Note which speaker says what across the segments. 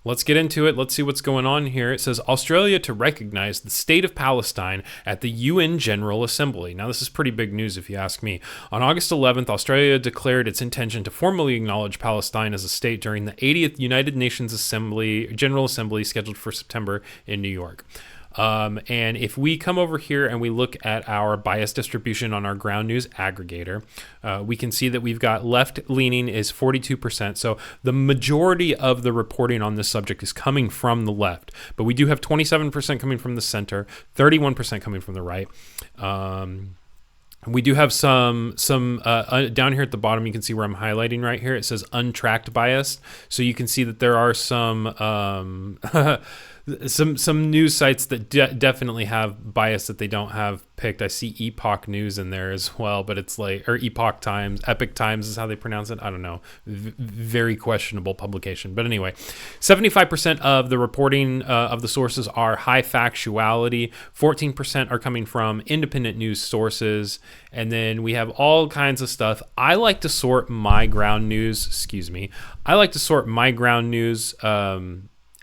Speaker 1: Let's get into it. Let's see what's going on here. It says Australia to recognize the state of Palestine at the UN General Assembly. Now, this is pretty big news if you ask me. On August 11th, Australia declared its intention to formally acknowledge Palestine as a state during the 80th United Nations General Assembly scheduled for September in New York. And if we come over here and we look at our bias distribution on our ground news aggregator, we can see that we've got left leaning is 42%. So the majority of the reporting on this subject is coming from the left, but we do have 27% coming from the center, 31% coming from the right. We do have some down here at the bottom. You can see where I'm highlighting right here. It says untracked bias. So you can see that there are some some news sites that definitely have bias that they don't have picked. I see Epoch News in there as well, but it's like, or Epoch Times, Epic Times is how they pronounce it. I don't know. Very questionable publication. But anyway, 75% of the reporting of the sources are high factuality. 14% are coming from independent news sources. And then we have all kinds of stuff. I like to sort my ground news,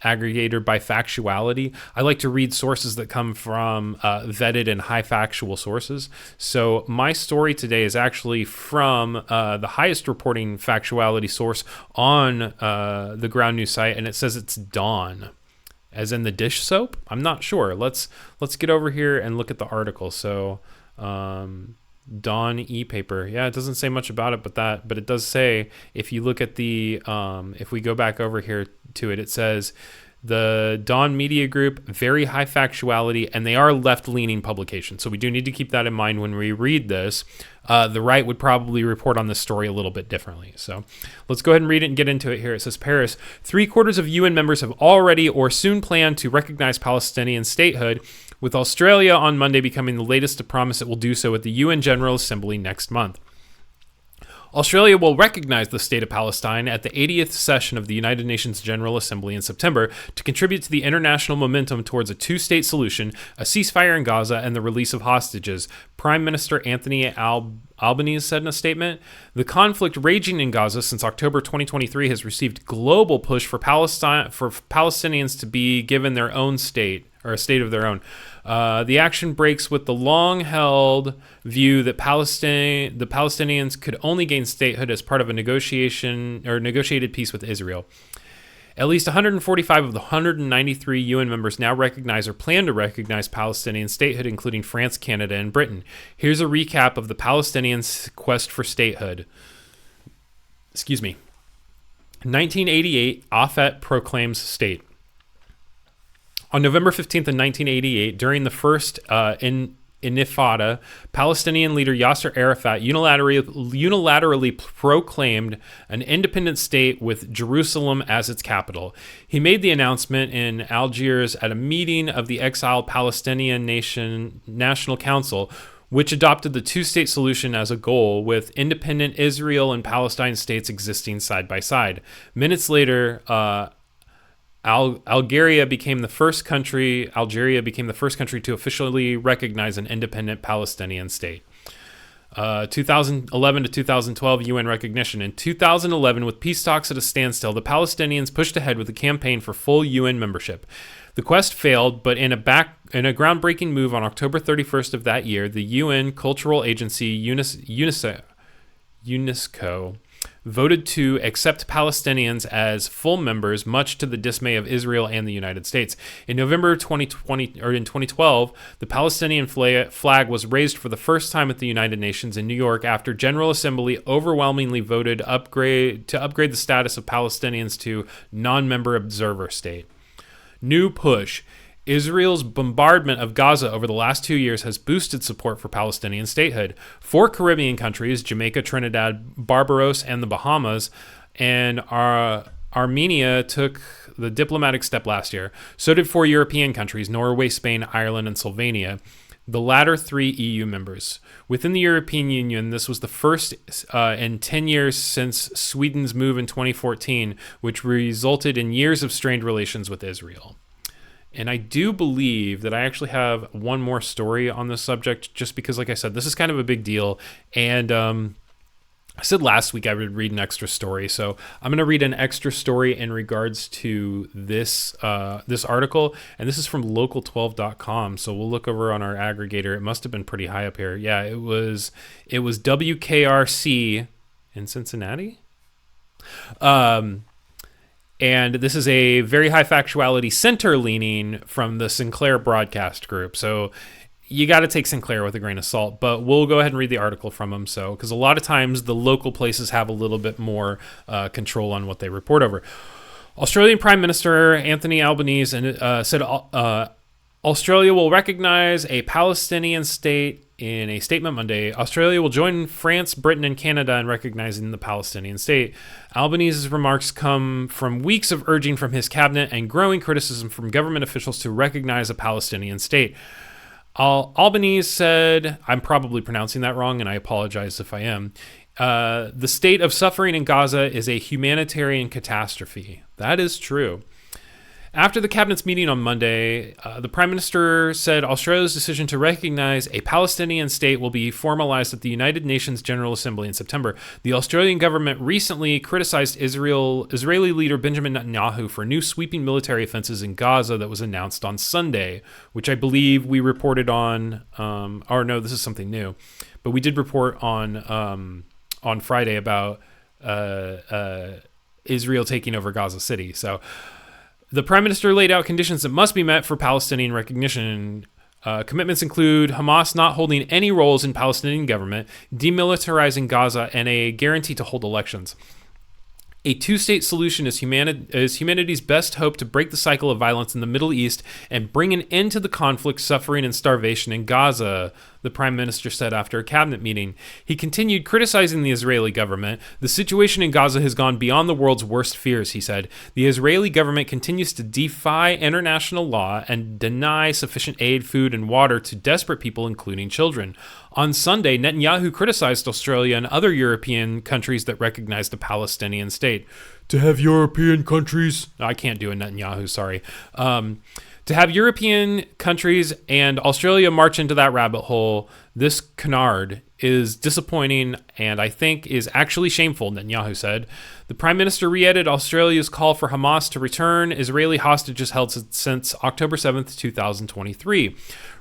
Speaker 1: aggregator by factuality. I like to read sources that come from vetted and high factual sources. So my story today is actually from the highest reporting factuality source on the ground news site, and it says it's Dawn, as in the dish soap. I'm not sure. Let's get over here and look at the article. So Dawn e-paper. Yeah, it doesn't say much about it, but it does say, if you look at the if we go back over here to it, it says the Dawn Media Group, very high factuality, and they are left-leaning publications. So we do need to keep that in mind when we read this. The right would probably report on this story a little bit differently. So let's go ahead and read it and get into it here. It says, Paris, 3/4 of UN members have already or soon plan to recognize Palestinian statehood, with Australia on Monday becoming the latest to promise it will do so at the UN General Assembly next month. Australia will recognize the state of Palestine at the 80th session of the United Nations General Assembly in September to contribute to the international momentum towards a two-state solution, a ceasefire in Gaza, and the release of hostages, Prime Minister Anthony Albanese said in a statement. The conflict raging in Gaza since October 2023 has received global push for Palestinians to be given their own state, or a state of their own. The action breaks with the long-held view that the Palestinians could only gain statehood as part of a negotiated peace with Israel. At least 145 of the 193 UN members now recognize or plan to recognize Palestinian statehood, including France, Canada, and Britain. Here's a recap of the Palestinians' quest for statehood. 1988, Afet proclaims state. On November 15th in 1988, during the first Intifada, Palestinian leader Yasser Arafat unilaterally proclaimed an independent state with Jerusalem as its capital. He made the announcement in Algiers at a meeting of the exiled Palestinian National Council, which adopted the two-state solution as a goal, with independent Israel and Palestine states existing side by side. Minutes later, Algeria became the first country to officially recognize an independent Palestinian state. 2011 to 2012 UN recognition. In 2011, with peace talks at a standstill, the Palestinians pushed ahead with a campaign for full UN membership. The quest failed, but in a groundbreaking move on October 31st of that year, the UN cultural agency UNESCO voted to accept Palestinians as full members, much to the dismay of Israel and the United States. In November 2012, the Palestinian flag was raised for the first time at the United Nations in New York after General Assembly overwhelmingly voted to upgrade the status of Palestinians to non-member observer state. New push. Israel's bombardment of Gaza over the last 2 years has boosted support for Palestinian statehood. 4 Caribbean countries, Jamaica, Trinidad, Barbados, and the Bahamas, and Armenia took the diplomatic step last year. So did 4 European countries, Norway, Spain, Ireland, and Slovenia, the latter 3 EU members. Within the European Union, this was the first in 10 years since Sweden's move in 2014, which resulted in years of strained relations with Israel. And I do believe that I actually have one more story on this subject, just because, like I said, this is kind of a big deal. And I said last week I would read an extra story, so I'm going to read an extra story in regards to this this article, and this is from local12.com. So we'll look over on our aggregator. It must have been pretty high up here. Yeah, it was WKRC in Cincinnati. And this is a very high factuality center leaning from the Sinclair broadcast group. So you got to take Sinclair with a grain of salt, but we'll go ahead and read the article from them. So, because a lot of times the local places have a little bit more control on what they report over. Australian Prime Minister Anthony Albanese said Australia will recognize a Palestinian state in a statement Monday. Australia will join France, Britain, and Canada in recognizing the Palestinian state. Albanese's remarks come from weeks of urging from his cabinet and growing criticism from government officials to recognize a Palestinian state. Albanese said, I'm probably pronouncing that wrong, and I apologize if I am, the state of suffering in Gaza is a humanitarian catastrophe. That is true. After the cabinet's meeting on Monday, the Prime Minister said Australia's decision to recognize a Palestinian state will be formalized at the United Nations General Assembly in September. The Australian government recently criticized Israeli leader Benjamin Netanyahu for new sweeping military offenses in Gaza that was announced on Sunday, which I believe we reported on, or no, this is something new, but we did report on Friday about Israel taking over Gaza City. So the Prime Minister laid out conditions that must be met for Palestinian recognition. Commitments include Hamas not holding any roles in Palestinian government, demilitarizing Gaza, and a guarantee to hold elections. A two-state solution is humanity's best hope to break the cycle of violence in the Middle East and bring an end to the conflict, suffering, and starvation in Gaza, the Prime Minister said after a cabinet meeting. He continued criticizing the Israeli government. The situation in Gaza has gone beyond the world's worst fears, he said. The Israeli government continues to defy international law and deny sufficient aid, food, and water to desperate people, including children. On Sunday, Netanyahu criticized Australia and other European countries that recognized a Palestinian state. To have European countries... I can't do a Netanyahu, sorry. To have European countries and Australia march into that rabbit hole, this canard, is disappointing and I think is actually shameful, Netanyahu said. The Prime Minister re-edited Australia's call for Hamas to return Israeli hostages held since October 7th, 2023.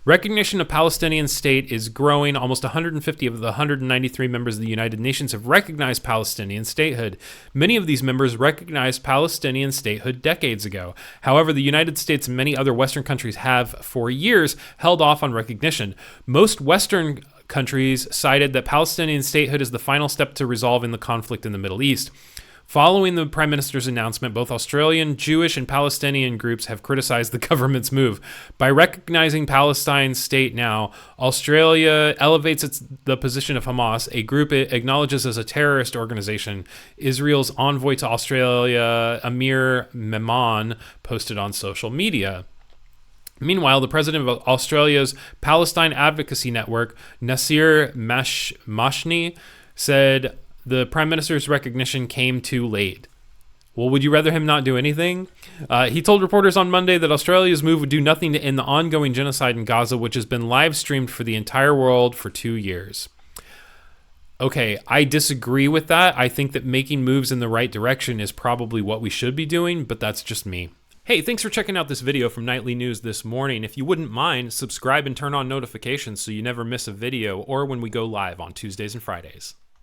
Speaker 1: Recognition of Palestinian state is growing. Almost 150 of the 193 members of the United Nations have recognized Palestinian statehood. Many of these members recognized Palestinian statehood decades ago. However, the United States and many other Western countries have, for years, held off on recognition. Most Western countries cited that Palestinian statehood is the final step to resolving the conflict in the Middle East. Following the Prime Minister's announcement, both Australian, Jewish, and Palestinian groups have criticized the government's move. By recognizing Palestine's state now, Australia elevates the position of Hamas, a group it acknowledges as a terrorist organization. Israel's envoy to Australia, Amir Memon, posted on social media. Meanwhile, the president of Australia's Palestine Advocacy Network, Nasir Mashni, said the Prime Minister's recognition came too late. Well, would you rather him not do anything? He told reporters on Monday that Australia's move would do nothing to end the ongoing genocide in Gaza, which has been live streamed for the entire world for 2 years. Okay, I disagree with that. I think that making moves in the right direction is probably what we should be doing, but that's just me. Hey, thanks for checking out this video from Nightly News this morning. If you wouldn't mind, subscribe and turn on notifications so you never miss a video or when we go live on Tuesdays and Fridays.